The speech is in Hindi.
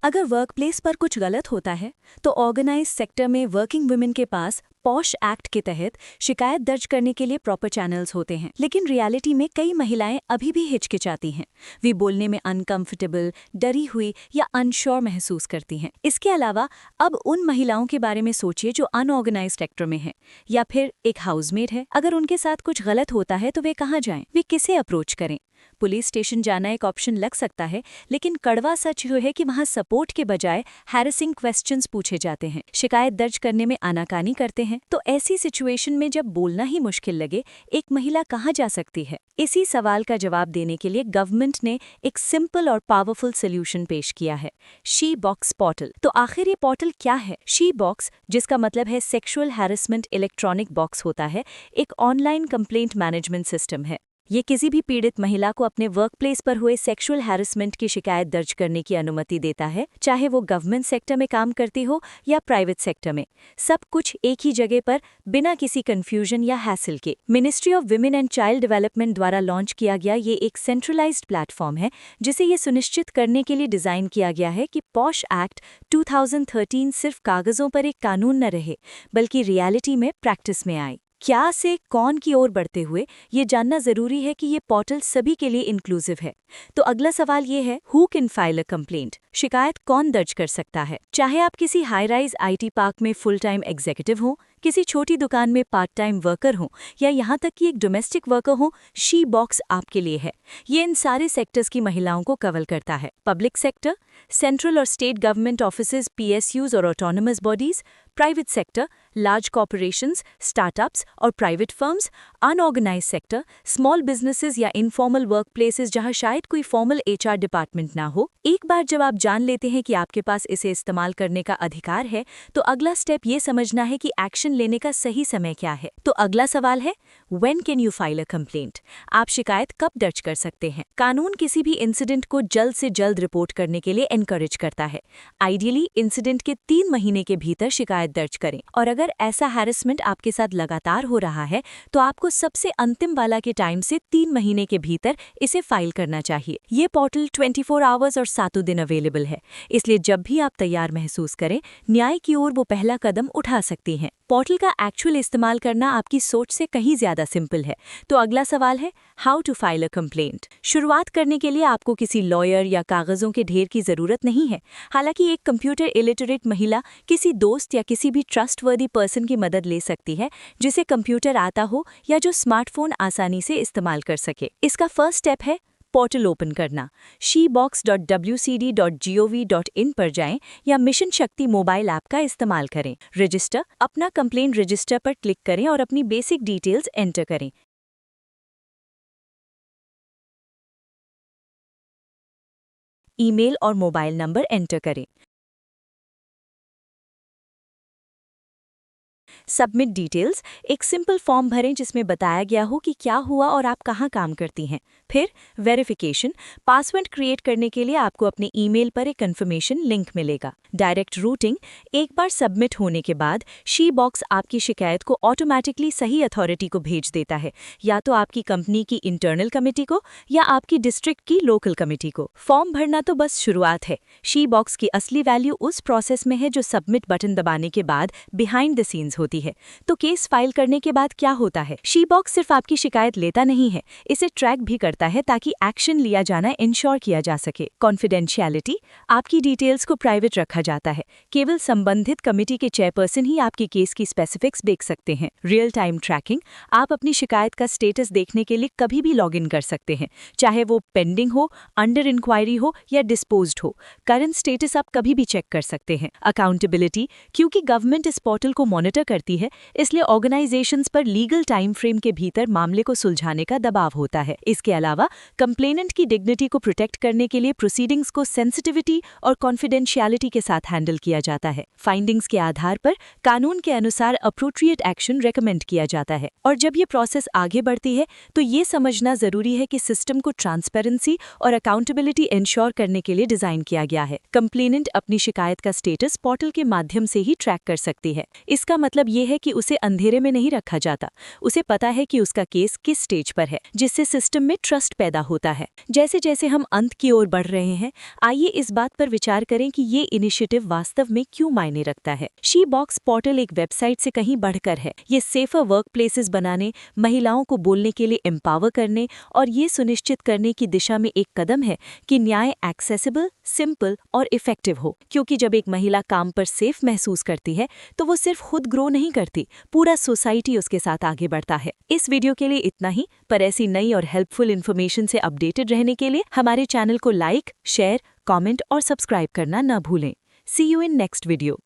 अगर वर्कप्लेस पर कुछ गलत होता है तो ऑर्गेनाइज सेक्टर में वर्किंग वुमेन के पास पॉश एक्ट के तहत शिकायत दर्ज करने के लिए प्रॉपर चैनल्स होते हैं। लेकिन रियलिटी में कई महिलाएं अभी भी हिचकिचाती हैं। वे बोलने में अनकंफर्टेबल, डरी हुई या अनश्योर महसूस करती हैं। इसके अलावा अब उन महिलाओं के बारे में सोचिए जो अनऑर्गेनाइज सेक्टर में हैं, या फिर एक हाउसमेड है। अगर उनके साथ कुछ गलत होता है तो वे कहाँ जाएं? वे किसे अप्रोच करें? पुलिस स्टेशन जाना एक ऑप्शन लग सकता है, लेकिन कड़वा सच यह है कि वहां सपोर्ट के बजाय हैरेसिंग क्वेश्चंस पूछे जाते हैं, शिकायत दर्ज करने में आनाकानी करते हैं। तो ऐसी सिचुएशन में जब बोलना ही मुश्किल लगे, एक महिला कहां जा सकती है? इसी सवाल का जवाब देने के लिए गवर्नमेंट ने एक सिंपल और पावरफुल सोल्यूशन पेश किया है, शी बॉक्स पोर्टल। तो आखिर ये पोर्टल क्या है? शी बॉक्स, जिसका मतलब है सेक्सुअल हैरेसमेंट इलेक्ट्रॉनिक बॉक्स होता है, एक ऑनलाइन कंप्लेंट मैनेजमेंट सिस्टम है। ये किसी भी पीड़ित महिला को अपने वर्कप्लेस पर हुए सेक्सुअल हैरेसमेंट की शिकायत दर्ज करने की अनुमति देता है, चाहे वो गवर्नमेंट सेक्टर में काम करती हो या प्राइवेट सेक्टर में। सब कुछ एक ही जगह पर, बिना किसी कंफ्यूजन या हैसल के। Ministry of women and child development द्वारा लॉन्च किया गया ये एक सेंट्रलाइज्ड प्लेटफॉर्म है, जिसे ये सुनिश्चित करने के लिए डिजाइन किया गया है कि पॉश एक्ट 2013 सिर्फ कागजों पर एक कानून न रहे, बल्कि रियलिटी में प्रैक्टिस में आए। क्या से कौन की ओर बढ़ते हुए ये जानना जरूरी है कि ये पोर्टल सभी के लिए इंक्लूसिव है। तो अगला सवाल ये है, who can file a complaint? शिकायत कौन दर्ज कर सकता है? चाहे आप किसी हाई राइज आईटी पार्क में फुल टाइम एग्जीक्यूटिव हो, किसी छोटी दुकान में पार्ट टाइम वर्कर हो, या यहाँ तक कि एक डोमेस्टिक वर्कर हो, शी बॉक्स आपके लिए है। ये इन सारे सेक्टर्स की महिलाओं को कवर करता है। पब्लिक सेक्टर, सेंट्रल और स्टेट गवर्नमेंट ऑफिसेज, पीएसयूज और autonomous bodies. Private sector, large corporations, startups और private firms. Unorganised sector, small businesses या इनफॉर्मल वर्क प्लेसेस जहाँ शायद कोई फॉर्मल एचआर डिपार्टमेंट ना हो। एक बार जब आप जान लेते हैं कि आपके पास इसे इस्तेमाल करने का अधिकार है, तो अगला स्टेप ये समझना है कि एक्शन लेने का सही समय क्या है। तो अगला सवाल है, when can you file a complaint? आप शिकायत कब दर्ज कर सकते हैं? कानून किसी भी इंसिडेंट को जल्द से जल्द रिपोर्ट करने के लिए एनकरेज करता है। आइडियली इंसिडेंट के 3 महीने के भीतर शिकायत दर्ज करें, और अगर ऐसा हैरेसमेंट आपके साथ लगातार हो रहा है तो आपको सबसे अंतिम वाला के टाइम से 3 महीने के भीतर इसे फाइल करना चाहिए। ये पोर्टल 24 आवर्स और 7 दिन अवेलेबल है, इसलिए जब भी आप तैयार महसूस करें, न्याय की ओर वो पहला कदम उठा सकती हैं। पोर्टल का एक्चुअल इस्तेमाल करना आपकी सोच से कहीं ज्यादा सिंपल है। तो अगला सवाल है, how to file a complaint? शुरुआत करने के लिए आपको किसी लॉयर या कागजों के ढेर की जरूरत नहीं है। हालांकि एक कंप्यूटर इलिटरेट महिला किसी दोस्त या किसी भी ट्रस्टवर्दी पर्सन की मदद ले सकती है, जिसे कंप्यूटर आता हो या जो स्मार्टफोन आसानी से इस्तेमाल कर सके। इसका फर्स्ट स्टेप है पोर्टल ओपन करना। shebox.wcd.gov.in पर जाएं या मिशन शक्ति मोबाइल ऐप का इस्तेमाल करें। रजिस्टर, अपना कंप्लेंट रजिस्टर पर क्लिक करें और अपनी बेसिक डिटेल्स एंटर करें। ईमेल और मोबाइल नंबर एंटर करें। सबमिट डिटेल्स, एक सिंपल फॉर्म भरें जिसमें बताया गया हो कि क्या हुआ और आप कहाँ काम करती हैं। फिर वेरिफिकेशन, पासवर्ड क्रिएट करने के लिए आपको अपने ईमेल पर एक कंफर्मेशन लिंक मिलेगा। डायरेक्ट रूटिंग, एक बार सबमिट होने के बाद शी बॉक्स आपकी शिकायत को ऑटोमेटिकली सही अथॉरिटी को भेज देता है, या तो आपकी कंपनी की इंटरनल कमेटी को या आपकी डिस्ट्रिक्ट की लोकल कमेटी को। फॉर्म भरना तो बस शुरुआत है। शी बॉक्स की असली वैल्यू उस प्रोसेस में है जो सबमिट बटन दबाने के बाद बिहाइंड द सीन्स होती है। तो केस फाइल करने के बाद क्या होता है? शी बॉक्स सिर्फ आपकी शिकायत लेता नहीं है, इसे ट्रैक भी करता है ताकि एक्शन लिया जाना इंश्योर किया जा सके। कॉन्फिडेंशियलिटी, आपकी डिटेल्स को प्राइवेट रखा जाता है। केवल संबंधित कमेटी के चेयरपर्सन ही आपके केस की स्पेसिफिक्स देख सकते हैं। रियल टाइम ट्रैकिंग, आप अपनी शिकायत का स्टेटस देखने के लिए कभी भी लॉग इन कर सकते हैं, चाहे वो पेंडिंग हो, अंडर इंक्वायरी हो या डिस्पोज्ड हो। करंट स्टेटस आप कभी भी चेक कर सकते हैं। अकाउंटेबिलिटी, क्योंकि गवर्नमेंट इस पोर्टल को मॉनिटर करती है, इसलिए ऑर्गेनाइजेशंस पर लीगल टाइम फ्रेम के भीतर मामले को सुलझाने का दबाव होता है। इसके अलावा कंप्लेनेंट की डिग्निटी को प्रोटेक्ट करने के लिए प्रोसीडिंग्स को सेंसिटिविटी और कॉन्फिडेंशियलिटी के साथ हैंडल किया जाता है। फाइंडिंग्स के आधार पर कानून के अनुसार अप्रोप्रिएट एक्शन रेकमेंड किया जाता है। और जब ये प्रोसेस आगे बढ़ती है तो ये समझना जरूरी है कि सिस्टम को ट्रांसपेरेंसी और अकाउंटेबिलिटी इंश्योर करने के लिए डिजाइन किया गया है। कंप्लेनेंट अपनी शिकायत का स्टेटस पोर्टल के माध्यम से ही ट्रैक कर सकती है। इसका मतलब ये है कि उसे अंधेरे में नहीं रखा जाता। उसे पता है कि उसका केस किस स्टेज पर है, जिससे सिस्टम में ट्रस्ट पैदा होता है। जैसे जैसे हम अंत की ओर बढ़ रहे हैं, आइए इस बात पर विचार करें कि ये इनिशिएटिव वास्तव में क्यों मायने रखता है। शी बॉक्स पोर्टल एक वेबसाइट से कहीं बढ़कर है। ये सेफर वर्क प्लेसेस बनाने, महिलाओं को बोलने के लिए एम्पावर करने और ये सुनिश्चित करने की दिशा में एक कदम है कि न्याय एक्सेसिबल, सिंपल और इफेक्टिव हो। क्योंकि जब एक महिला काम पर सेफ महसूस करती है तो वो सिर्फ खुद ग्रो नहीं करती, पूरा सोसाइटी उसके साथ आगे बढ़ता है। इस वीडियो के लिए इतना ही, पर ऐसी नई और हेल्पफुल इन्फॉर्मेशन से अपडेटेड रहने के लिए हमारे चैनल को लाइक, शेयर, कमेंट और सब्सक्राइब करना न भूलें। सी यू इन नेक्स्ट वीडियो।